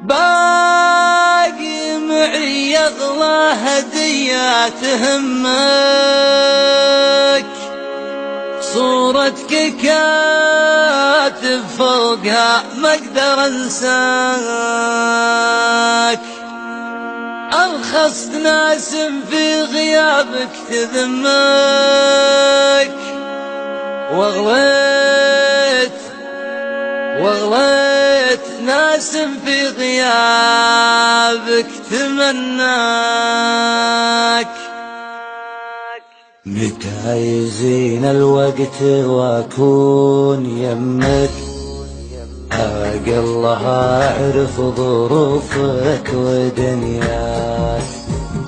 باقي معي أغلى هدية تهمك، صورتك كاتب فوقها ما اقدر انساك. أرخص ناس في غيابك تذمك، وغليت ناس في غيابك تمناك. متى يزين الوقت واكون يمك، الله اعرف ظروفك ودنياك.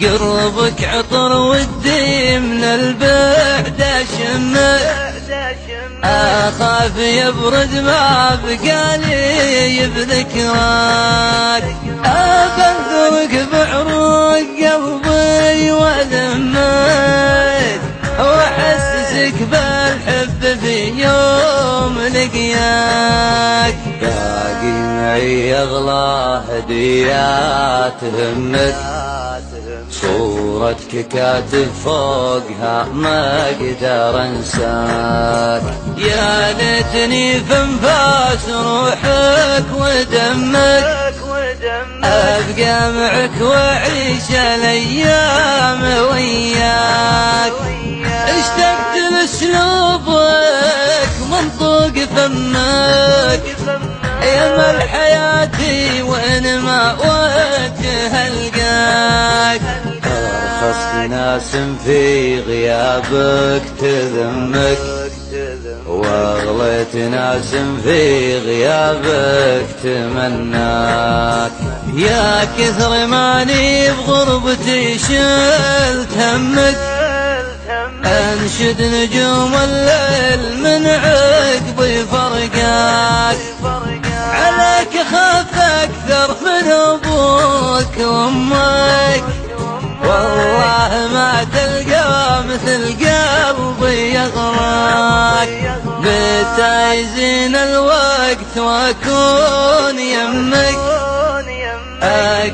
قربك عطر ودي من البعد اشمك، اخاف يبرد ما بقالي بذكراك. ابذرك بعروق قلبي والمك، واحسسك بالحب في يوم لقياك. باقي معي اغلى هديات تهمك، صورتك كاتب فوقها ما اقدر انساك. يا ليتني في انفاس روحك ودمك، ابقى معك واعيش الايام وياك. اشتقت لاسلوبك منطوق فمك، يا مل حياتي وين ما وجه القاك. أرخص ناس في غيابك تذمك، واغليت ناس في غيابك تمناك. يا كثر ماني بغربتي شلت همك، انشد نجوم الليل من عقبي فرقاك. عليك خاف اكثر من ابوك وامك، والله ما تلقى مثل قلبي يغراك. متى يزين الوقت واكون يمك،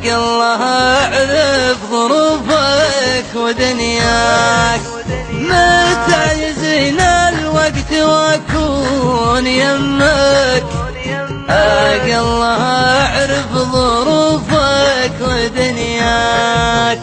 الله اعرف ظروفك ودنياك. متى يزين الوقت واكون يمك، الله اعرف ظروفك ودنياك.